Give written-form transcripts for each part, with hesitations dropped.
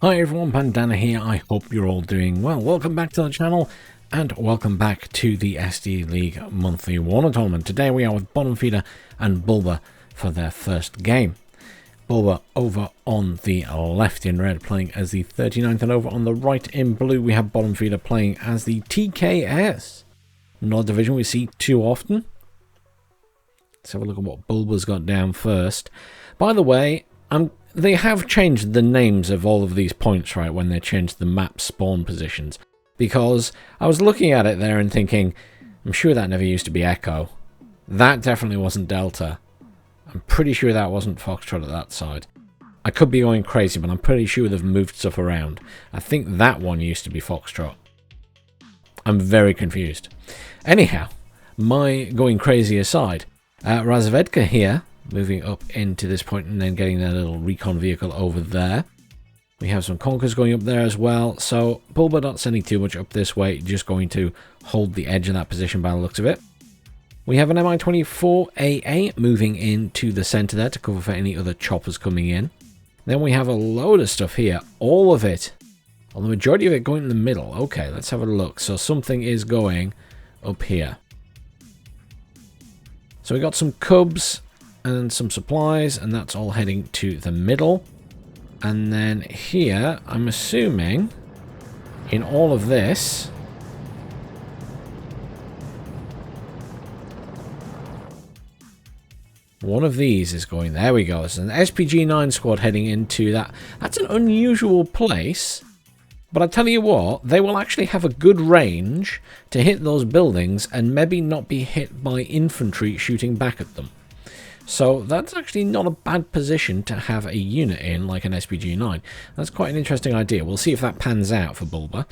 Hi everyone, Bandanner here. I hope you're all doing well. Welcome back to the channel and welcome back to the SD League monthly WARNO tournament. Today we are with BottomFeeder and Bulba for their first game. Bulba over on the left in red playing as the 39th, and over on the right in blue we have BottomFeeder playing as the TKS. Not a division we see too often. Let's have a look at what Bulba's got down first. By the way, they have changed the names of all of these points, right, when they changed the map spawn positions. Because I was looking at it there and thinking, I'm sure that never used to be Echo. That definitely wasn't Delta. I'm pretty sure that wasn't Foxtrot at that side. I could be going crazy, but I'm pretty sure they've moved stuff around. I think that one used to be Foxtrot. I'm very confused. Anyhow, my going crazy aside, Razvedka here, moving up into this point and then getting their little recon vehicle over there. We have some Conkers going up there as well. So Bulba not sending too much up this way, just going to hold the edge of that position by the looks of it. We have an Mi-24AA moving into the center there to cover for any other choppers coming in. Then we have a load of stuff here, all of it, well, the majority of it going in the middle. Okay, let's have a look. So something is going up here. So we got some Cubs and some supplies, and that's all heading to the middle. And then here, I'm assuming, in all of this, one of these is going, there we go, there's an SPG-9 squad heading into that. That's an unusual place, but I tell you what, they will actually have a good range to hit those buildings and maybe not be hit by infantry shooting back at them. So that's actually not a bad position to have a unit in, like an SPG-9. That's quite an interesting idea. We'll see if that pans out for Bulba.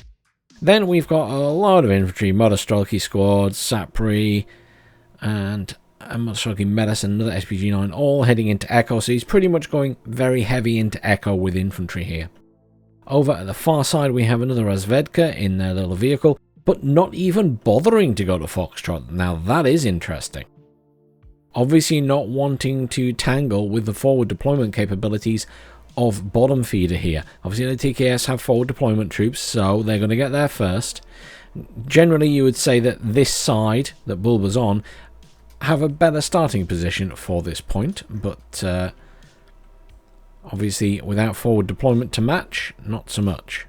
Then we've got a lot of infantry, Motostrelki squads, Sapri, and a Motostrelki Metis, and another SPG-9, all heading into Echo. So he's pretty much going very heavy into Echo with infantry here. Over at the far side, we have another Razvedka in their little vehicle, but not even bothering to go to Foxtrot. Now that is interesting. Obviously not wanting to tangle with the forward deployment capabilities of BottomFeeder here. Obviously the TKS have forward deployment troops, so they're going to get there first. Generally you would say that this side that Bulba's on have a better starting position for this point, but obviously without forward deployment to match, not so much.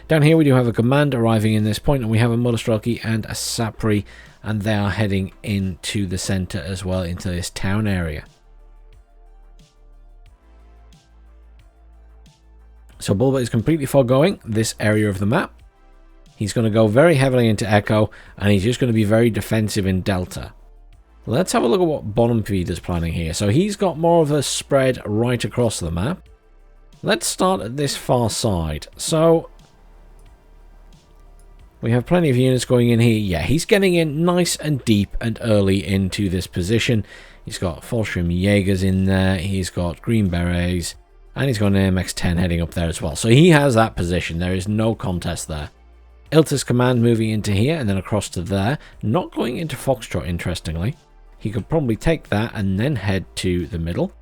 Down here we do have a command arriving in this point, and we have a Motostrelki and a Sapri, and they are heading into the center as well, into this town area. So Bulba is completely foregoing this area of the map. He's going to go very heavily into Echo, and he's just going to be very defensive in Delta. Let's have a look at what BottomFeeder's planning here. So he's got more of a spread right across the map. Let's start at this far side. So we have plenty of units going in here. Yeah, he's getting in nice and deep and early into this position. He's got Fallschirm Jaegers in there. He's got Green Berets. And he's got an MX-10 heading up there as well. So he has that position. There is no contest there. Ilta's command moving into here and then across to there. Not going into Foxtrot, interestingly. He could probably take that and then head to the middle.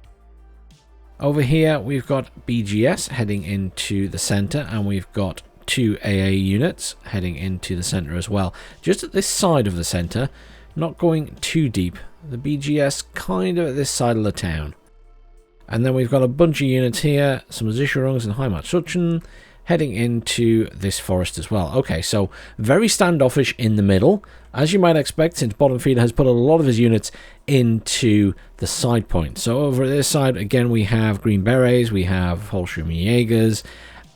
Over here, we've got BGS heading into the center. And we've got two AA units heading into the center as well. Just at this side of the center, not going too deep. The BGS kind of at this side of the town. And then we've got a bunch of units here, some Sicherungs and Heimatschützen heading into this forest as well. Okay, so very standoffish in the middle, as you might expect, since BottomFeeder has put a lot of his units into the side point. So over this side, again, we have Green Berets, we have Fallschirm Jaegers,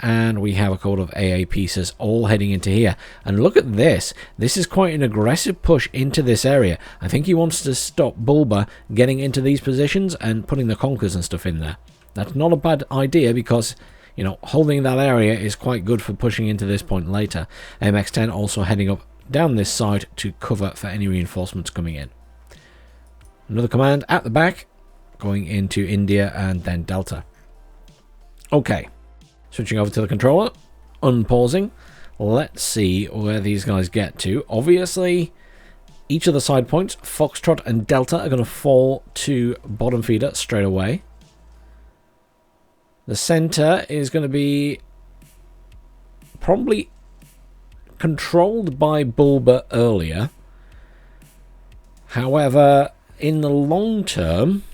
and we have a couple of AA pieces all heading into here. And look at this. This is quite an aggressive push into this area. I think he wants to stop Bulba getting into these positions and putting the Conkers and stuff in there. That's not a bad idea because, you know, holding that area is quite good for pushing into this point later. MX-10 also heading up down this side to cover for any reinforcements coming in. Another command at the back going into India and then Delta. Okay. Switching over to the controller, unpausing. Let's see where these guys get to. Obviously, each of the side points, Foxtrot and Delta, are going to fall to BottomFeeder straight away. The center is going to be probably controlled by Bulba earlier. However, in the long term,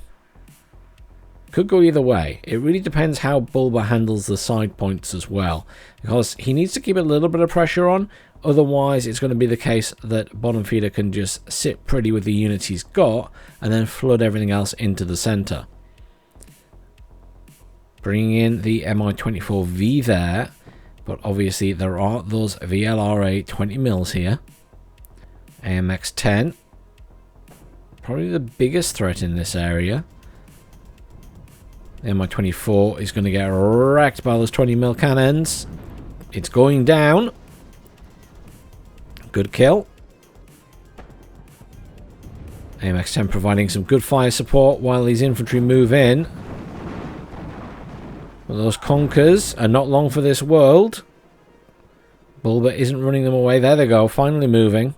could go either way. It really depends how Bulba handles the side points as well, because he needs to keep a little bit of pressure on. Otherwise, it's going to be the case that BottomFeeder can just sit pretty with the units he's got and then flood everything else into the center. Bringing in the Mi-24V there, but obviously there are those VLRA 20 mils here. AMX-10, probably the biggest threat in this area. The Mi-24 is going to get wrecked by those 20 mil cannons. It's going down. Good kill. AMX-10 providing some good fire support while these infantry move in. But those conkers are not long for this world. Bulba isn't running them away. There they go, finally moving.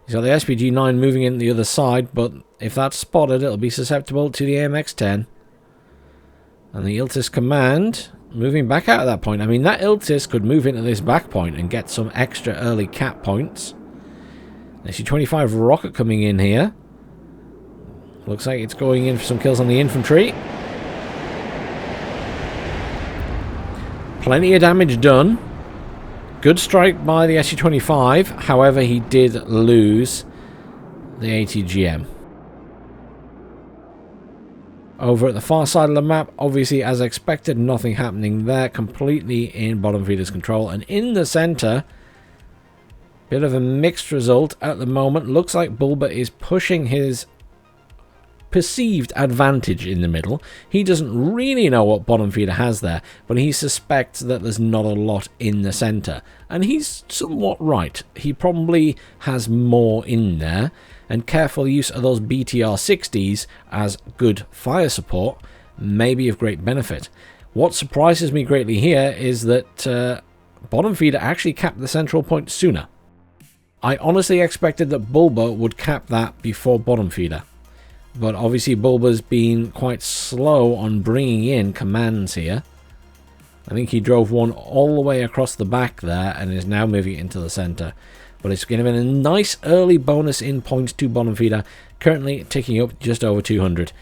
He's got the SPG-9 moving in the other side, but if that's spotted, it'll be susceptible to the AMX-10. And the Iltis command moving back out of that point. I mean, that Iltis could move into this back point and get some extra early cap points. SU-25 rocket coming in here. Looks like it's going in for some kills on the infantry. Plenty of damage done. Good strike by the SU-25. However, he did lose the ATGM. Over at the far side of the map, obviously, as expected, nothing happening there. Completely in BottomFeeder's control. And in the center, bit of a mixed result at the moment. Looks like Bulba is pushing his perceived advantage in the middle. He doesn't really know what BottomFeeder has there, but he suspects that there's not a lot in the center. And he's somewhat right. He probably has more in there. And careful use of those BTR-60s as good fire support may be of great benefit. What surprises me greatly here is that BottomFeeder actually capped the central point sooner. I honestly expected that Bulba would cap that before BottomFeeder. But obviously Bulba's been quite slow on bringing in commands here. I think he drove one all the way across the back there and is now moving it into the center. But it's going to be a nice early bonus in points to BottomFeeder. Currently ticking up just over 200.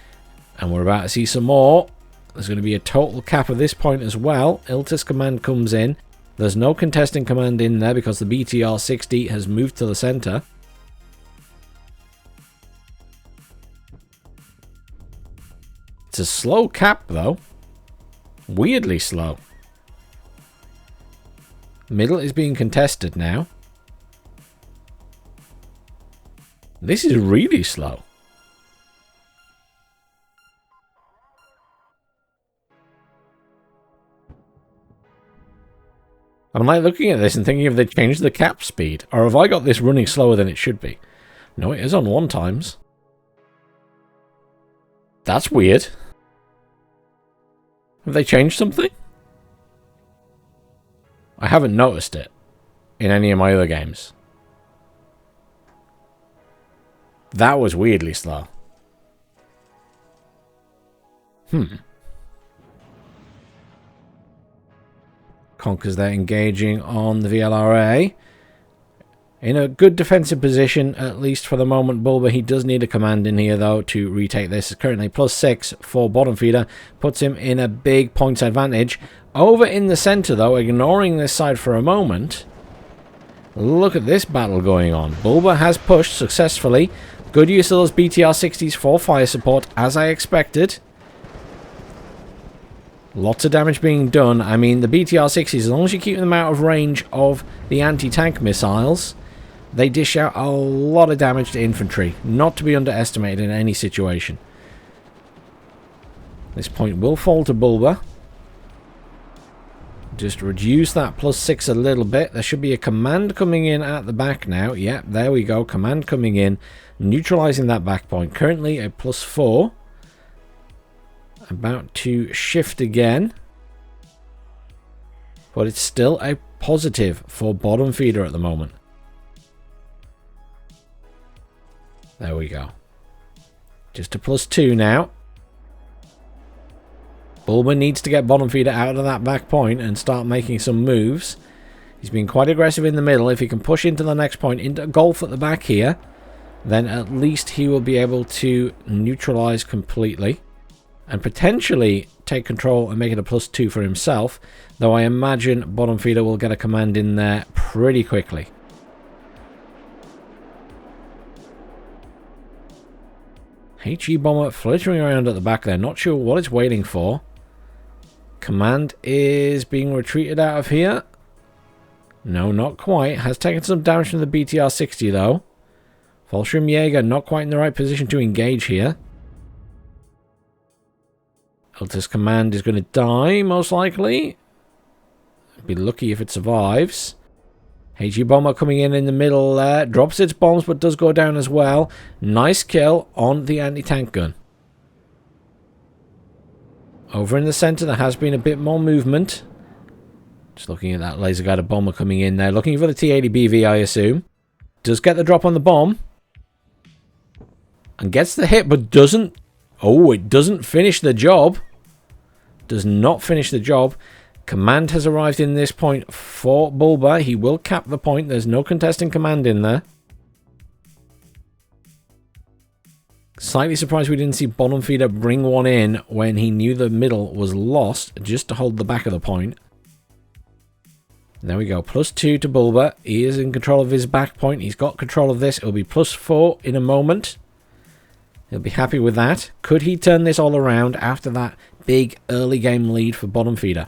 And we're about to see some more. There's going to be a total cap at this point as well. Iltis command comes in. There's no contesting command in there because the BTR-60 has moved to the center. It's a slow cap though. Weirdly slow. Middle is being contested now. This is really slow. I'm like looking at this and thinking if they changed the cap speed, or have I got this running slower than it should be? No, it is on 1 times. That's weird. Have they changed something? I haven't noticed it in any of my other games. That was weirdly slow. Conquers there engaging on the VLRA. In a good defensive position, at least for the moment, Bulba. He does need a command in here, though, to retake this. It's currently +6 for BottomFeeder. Puts him in a big points advantage. Over in the center, though, ignoring this side for a moment. Look at this battle going on. Bulba has pushed successfully. Good use of those BTR-60s for fire support, as I expected. Lots of damage being done. I mean, the BTR-60s, as long as you keep them out of range of the anti-tank missiles, they dish out a lot of damage to infantry. Not to be underestimated in any situation. This point will fall to Bulba. Just reduce that +6 a little bit. There should be a command coming in at the back now. Yep, there we go. Command coming in. Neutralizing that back point. Currently a +4. About to shift again. But it's still a positive for BottomFeeder at the moment. There we go. Just a +2 now. Bulba needs to get BottomFeeder out of that back point and start making some moves. He's been quite aggressive in the middle. If he can push into the next point, into golf at the back here, then at least he will be able to neutralize completely and potentially take control and make it a +2 for himself, though I imagine BottomFeeder will get a command in there pretty quickly. HE Bomber flittering around at the back there, not sure what it's waiting for. Command is being retreated out of here. No, not quite. Has taken some damage from the BTR-60 though. Fallschirm Jaeger not quite in the right position to engage here. Iltis Command is going to die, most likely. Be lucky if it survives. HE Bomber coming in the middle there. Drops its bombs, but does go down as well. Nice kill on the anti-tank gun. Over in the center, there has been a bit more movement. Just looking at that laser guided bomber coming in there. Looking for the T-80BV, I assume. Does get the drop on the bomb. And gets the hit, but doesn't... Oh, it doesn't finish the job. Does not finish the job. Command has arrived in this point for Bulba. He will cap the point. There's no contesting command in there. Slightly surprised we didn't see BottomFeeder bring one in when he knew the middle was lost, just to hold the back of the point. There we go. +2 to Bulba. He is in control of his back point. He's got control of this. It'll be +4 in a moment. He'll be happy with that. Could he turn this all around after that big early game lead for BottomFeeder?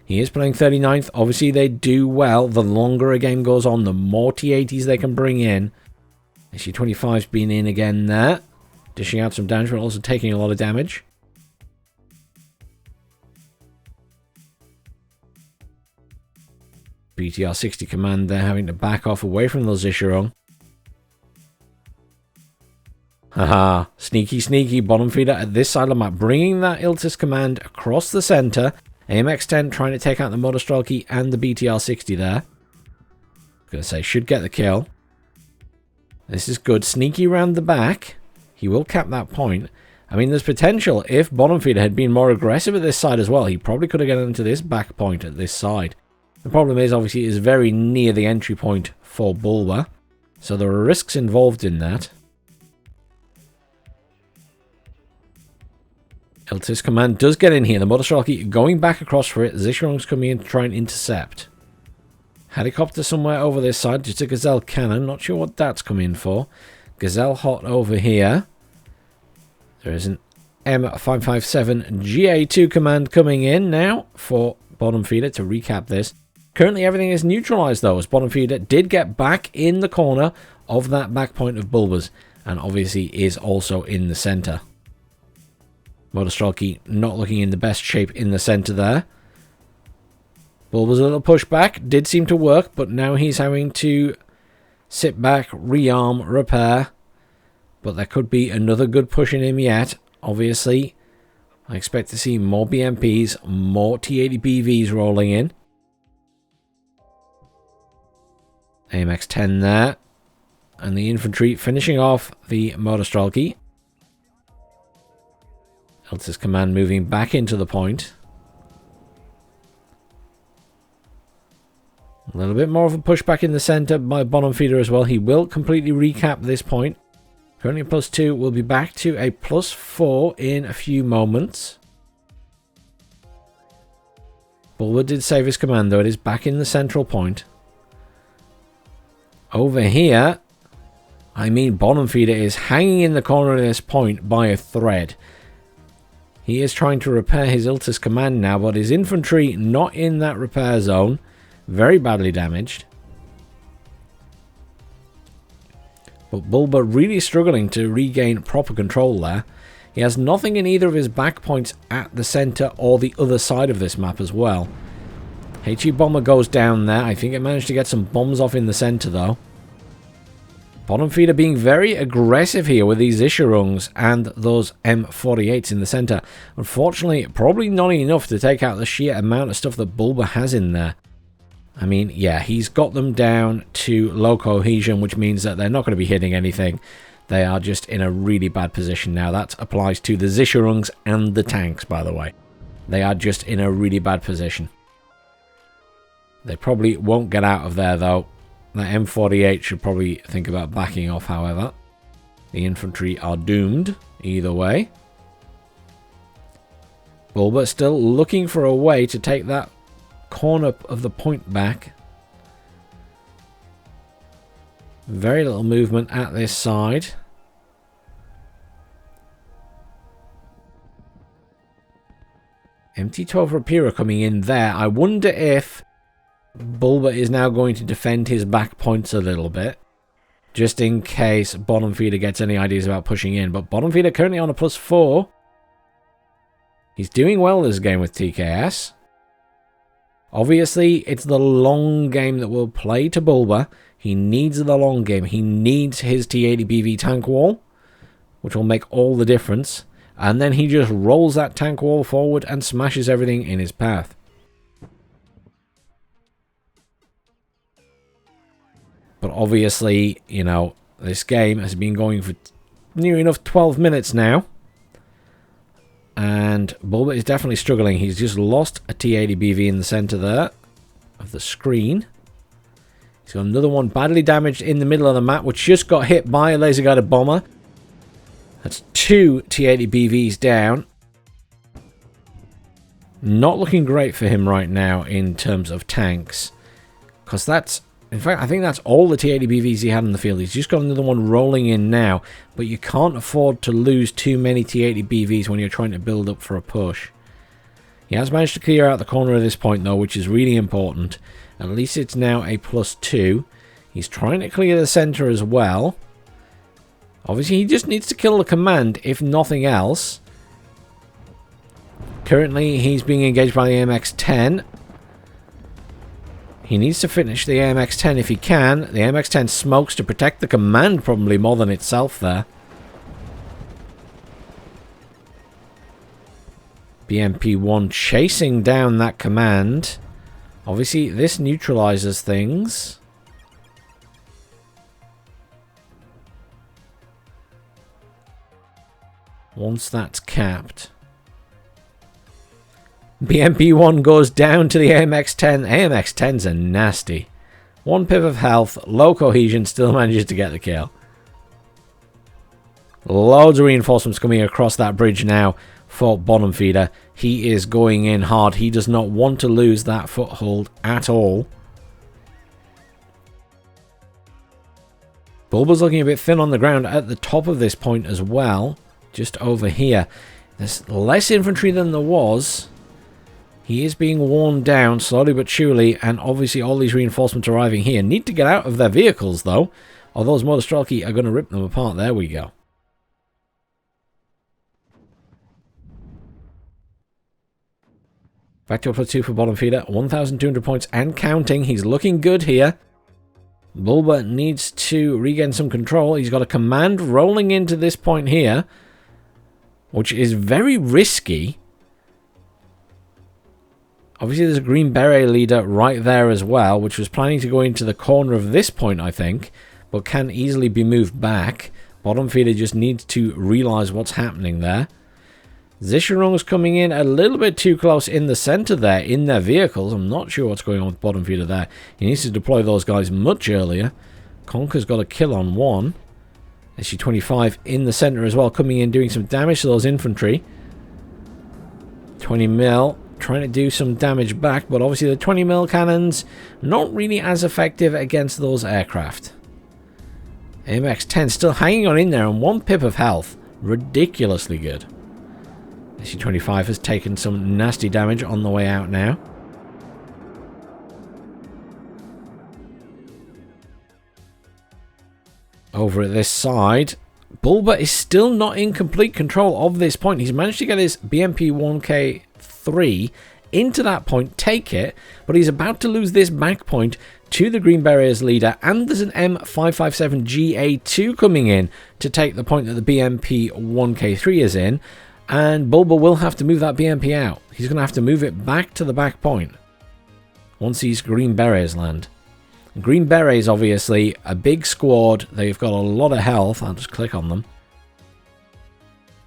He is playing 39th. Obviously, they do well. The longer a game goes on, the more T-80s they can bring in. SU-25's been in again there. Dishing out some damage, but also taking a lot of damage. BTR-60 command there having to back off away from those Zisharong. Haha, sneaky, sneaky BottomFeeder at this side of the map, bringing that Iltis command across the center. AMX-10 trying to take out the Motostrelki and the BTR-60 there. Gonna say, should get the kill. This is good. Sneaky round the back. He will cap that point. I mean, there's potential. If BottomFeeder had been more aggressive at this side as well, he probably could have gotten into this back point at this side. The problem is, obviously, it is very near the entry point for Bulba. So there are risks involved in that. Iltis command does get in here. The Motostrelki going back across for it. Zisharong's coming in to try and intercept. Helicopter somewhere over this side. Just a Gazelle cannon. Not sure what that's come in for. Gazelle hot over here. There is an M557 GA2 command coming in now for BottomFeeder to recap this. Currently everything is neutralized though, as BottomFeeder did get back in the corner of that back point of Bulba's, and obviously is also in the center. Motostrelki not looking in the best shape in the center there. Bulba's a little pushback did seem to work, but now he's having to sit back, rearm, repair. But there could be another good push in him yet. Obviously, I expect to see more BMPs, more T-80BVs rolling in. AMX-10 there. And the infantry finishing off the Motostrelki. Iltis command moving back into the point. A little bit more of a pushback in the center by BottomFeeder as well. He will completely recap this point. Currently +2. We'll be back to a +4 in a few moments. Bulba did save his command though. It is back in the central point. Over here, I mean, BottomFeeder is hanging in the corner of this point by a thread. He is trying to repair his Iltis command now, but his infantry not in that repair zone. Very badly damaged. But Bulba really struggling to regain proper control there. He has nothing in either of his back points at the center or the other side of this map as well. HE Bomber goes down there. I think it managed to get some bombs off in the center though. BottomFeeder being very aggressive here with these Zisharungs and those M48s in the center. Unfortunately, probably not enough to take out the sheer amount of stuff that Bulba has in there. I mean, yeah, he's got them down to low cohesion, which means that they're not going to be hitting anything. They are just in a really bad position now. That applies to the Zisharungs and the tanks, by the way. They are just in a really bad position. They probably won't get out of there, though. The M48 should probably think about backing off, however. The infantry are doomed either way. Bulba still looking for a way to take that corner of the point back. Very little movement at this side. MT-12 Rapira coming in there. I wonder if Bulba is now going to defend his back points a little bit, just in case BottomFeeder gets any ideas about pushing in. But BottomFeeder currently on a +4. He's doing well this game with TKS. Obviously, it's the long game that will play to Bulba. He needs the long game. He needs his T80BV tank wall, which will make all the difference. And then he just rolls that tank wall forward and smashes everything in his path. But obviously, you know, this game has been going for near enough 12 minutes now. And Bulba is definitely struggling. He's just lost a T80BV in the center there of the screen. He's got another one badly damaged in the middle of the map, which just got hit by a laser-guided bomber. That's 2 T80BVs down. Not looking great for him right now in terms of tanks. Because that's... In fact, I think that's all the T80BVs he had in the field. He's just got another one rolling in now. But you can't afford to lose too many T80BVs when you're trying to build up for a push. He has managed to clear out the corner at this point, though, which is really important. At least it's now a +2. He's trying to clear the center as well. Obviously, he just needs to kill the command, if nothing else. Currently, he's being engaged by the AMX-10. He needs to finish the AMX-10 if he can. The AMX-10 smokes to protect the command probably more than itself there. BMP-1 chasing down that command. Obviously, this neutralizes things. Once that's capped. BMP-1 goes down to the AMX-10. AMX-10s are nasty. 1 pip of health, low cohesion, still manages to get the kill. Loads of reinforcements coming across that bridge now for BottomFeeder. He is going in hard. He does not want to lose that foothold at all. Bulba's looking a bit thin on the ground at the top of this point as well. Just over here. There's less infantry than there was. He is being worn down slowly but surely, and obviously all these reinforcements arriving here need to get out of their vehicles, though, or those Motorstrelki are going to rip them apart. There we go. Back to a +2 for BottomFeeder. 1,200 points and counting. He's looking good here. Bulba needs to regain some control. He's got a command rolling into this point here, which is very risky. Obviously, there's a Green Beret leader right there as well, which was planning to go into the corner of this point, I think, but can easily be moved back. BottomFeeder just needs to realize what's happening there. Zisharung's coming in a little bit too close in the center there, in their vehicles. I'm not sure what's going on with BottomFeeder there. He needs to deploy those guys much earlier. Conker's got a kill on one. SU-25 in the center as well, coming in, doing some damage to those infantry. 20 mil. Trying to do some damage back, but obviously the 20 mil cannons not really as effective against those aircraft. AMX-10 still hanging on in there on 1 pip of health. Ridiculously good. SU-25 has taken some nasty damage on the way out now. Over at this side, Bulba is still not in complete control of this point. He's managed to get his BMP-1K3 into that point, take it, but he's about to lose this back point to the Green Berets leader, and there's an M557GA2 coming in to take the point that the BMP-1K3 is in, and Bulba will have to move that BMP out. He's going to have to move it back to the back point once these Green Berets land. Green Berets, obviously, a big squad. They've got a lot of health. I'll just click on them.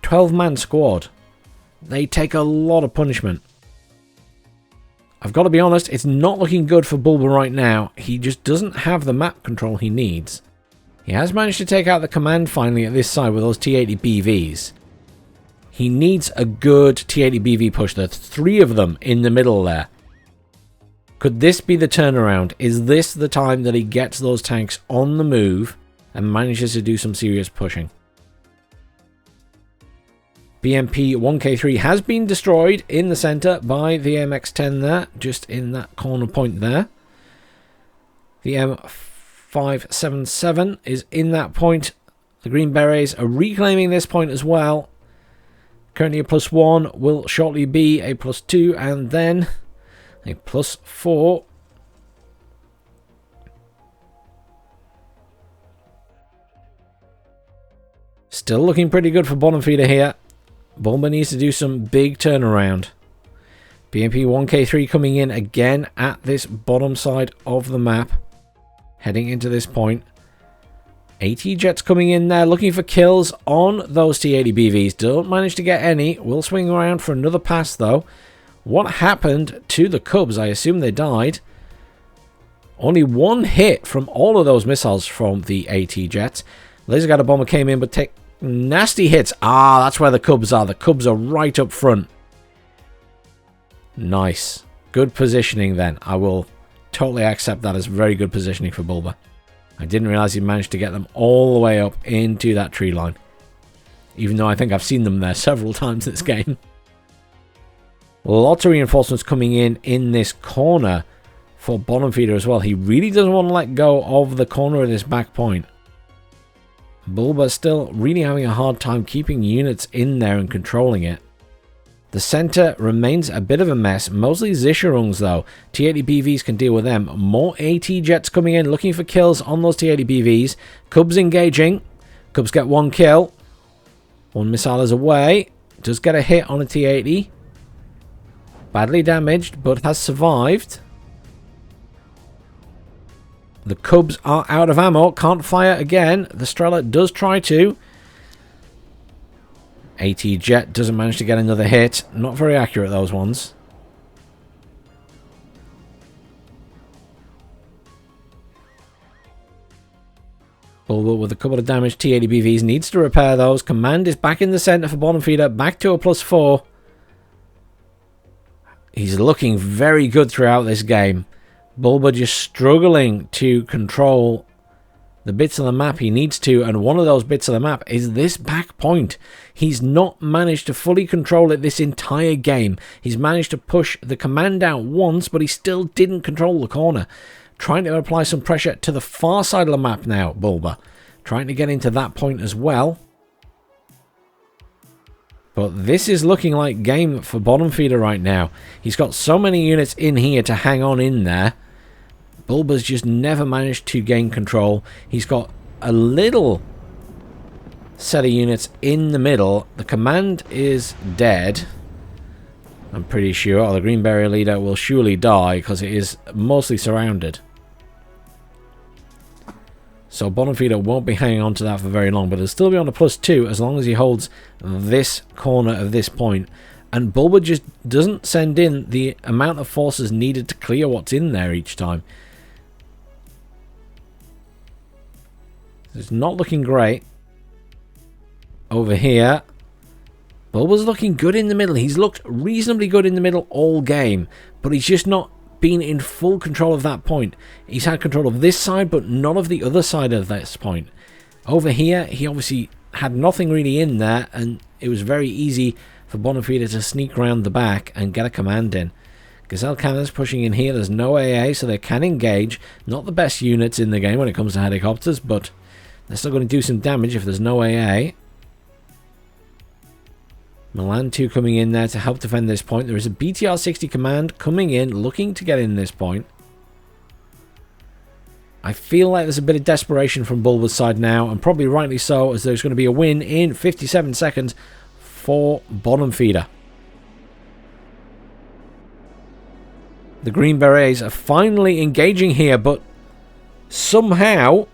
12-man squad. They take a lot of punishment. I've got to be honest, it's not looking good for Bulba right now. He just doesn't have the map control he needs. He has managed to take out the command finally at this side with those T80 BVs. He needs a good T80 BV push. There's 3 of them in the middle there. Could this be the turnaround? Is this the time that he gets those tanks on the move and manages to do some serious pushing? BMP 1K3 has been destroyed in the center by the MX-10 there, just in that corner point there. The M577 is in that point. The Green Berets are reclaiming this point as well. Currently a +1, will shortly be a +2, and then a +4. Still looking pretty good for BottomFeeder here. Bulba needs to do some big turnaround. BMP 1K3 coming in again at this bottom side of the map. Heading into this point. AT jets coming in there looking for kills on those T80 BVs. Don't manage to get any. Will swing around for another pass though. What happened to the Cubs? I assume they died. Only 1 hit from all of those missiles from the AT jets. Laser Guided Bomber came in but take nasty hits. Ah, that's where the Cubs are. The Cubs are right up front. Nice. Good positioning then. I will totally accept that as very good positioning for Bulba. I didn't realize he managed to get them all the way up into that tree line. Even though I think I've seen them there several times this game. Lots of reinforcements coming in this corner for BottomFeeder as well. He really doesn't want to let go of the corner of this back point. Bulba still really having a hard time keeping units in there and controlling it. The center remains a bit of a mess. Mostly Zisharungs though. T80 BVs can deal with them. More AT jets coming in looking for kills on those T80 BVs. Cubs engaging. Cubs get 1 kill. 1 missile is away. Does get a hit on a T80. Badly damaged but has survived. The Cubs are out of ammo. Can't fire again. The Strela does try to. AT jet doesn't manage to get another hit. Not very accurate, those ones. Bulba with a couple of damaged T80 BVs needs to repair those. Command is back in the center for BottomFeeder. Back to a +4. He's looking very good throughout this game. Bulba just struggling to control the bits of the map he needs to, and one of those bits of the map is this back point. He's not managed to fully control it this entire game. He's managed to push the command out once, but he still didn't control the corner. Trying to apply some pressure to the far side of the map now, Bulba. Trying to get into that point as well. But this is looking like game for BottomFeeder right now. He's got so many units in here to hang on in there. Bulba's just never managed to gain control. He's got a little set of units in the middle. The command is dead, I'm pretty sure. Oh, the Green Barrier Leader will surely die because it is mostly surrounded. So BottomFeeder won't be hanging on to that for very long, but it'll still be on a +2 as long as he holds this corner of this point. And Bulba just doesn't send in the amount of forces needed to clear what's in there each time. It's not looking great. Over here, Bulba's looking good in the middle. He's looked reasonably good in the middle all game, but he's just not been in full control of that point. He's had control of this side, but none of the other side of this point. Over here, he obviously had nothing really in there, and it was very easy for BottomFeeder to sneak around the back and get a command in. Gazelle cannons pushing in here. There's no AA, so they can engage. Not the best units in the game when it comes to helicopters, but they're still going to do some damage if there's no AA. Milan 2 coming in there to help defend this point. There is a BTR-60 command coming in, looking to get in this point. I feel like there's a bit of desperation from Bulba's side now, and probably rightly so, as there's going to be a win in 57 seconds for BottomFeeder. The Green Berets are finally engaging here, but somehow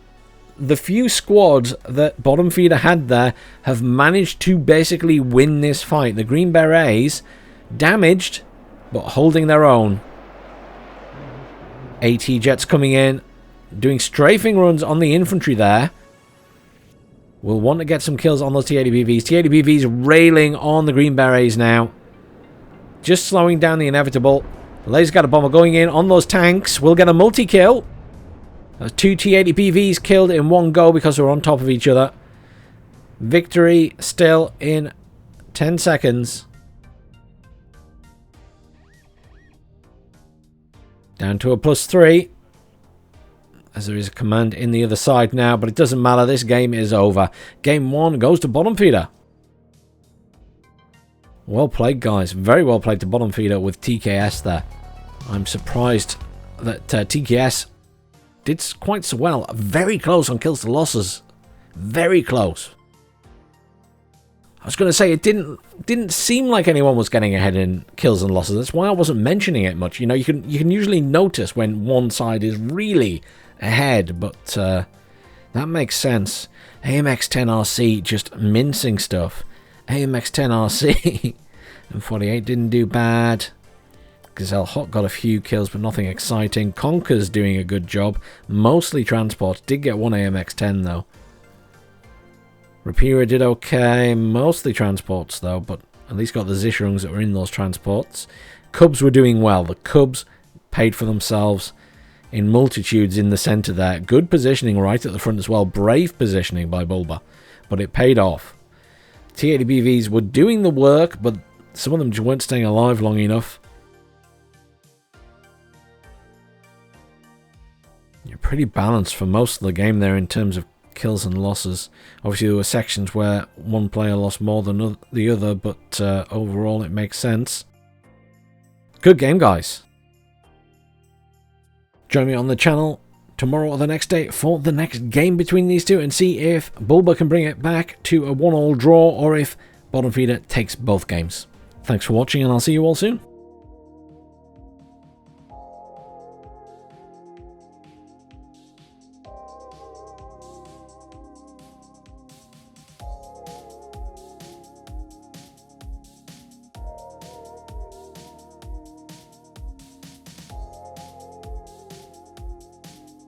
the few squads that BottomFeeder had there have managed to basically win this fight. The Green Berets damaged, but holding their own. AT jets coming in, doing strafing runs on the infantry there. We'll want to get some kills on those T-80BVs. T-80BVs railing on the Green Berets now. Just slowing down the inevitable. The laser gutter bomber going in on those tanks. We'll get a multi-kill. There's 2 T-80BVs killed in one go because they're on top of each other. Victory still in 10 seconds. Down to a +3. As there is a command in the other side now, but it doesn't matter. This game is over. Game 1 goes to BottomFeeder. Well played, guys. Very well played to BottomFeeder with TKS there. I'm surprised that TKS did quite so well. Very close on kills to losses. Very close. I was going to say it didn't seem like anyone was getting ahead in kills and losses. That's why I wasn't mentioning it much. You know, you can usually notice when one side is really ahead, but that makes sense. AMX-10RC just mincing stuff. AMX-10RC and 48 didn't do bad. Gazelle Hot got a few kills, but nothing exciting. Conker's doing a good job. Mostly transport. Did get one AMX-10 though. Rapira did okay. Mostly transports though, but at least got the Zishrungs that were in those transports. Cubs were doing well. The Cubs paid for themselves in multitudes in the centre there. Good positioning right at the front as well. Brave positioning by Bulba, but it paid off. T-80BVs were doing the work, but some of them just weren't staying alive long enough. You're pretty balanced for most of the game there in terms of kills and losses. Obviously there were sections where one player lost more than the other, but overall it makes sense. Good game, guys. Join me on the channel tomorrow or the next day for the next game between these two and see if Bulba can bring it back to a 1-all draw or if BottomFeeder takes both games. Thanks for watching and I'll see you all soon.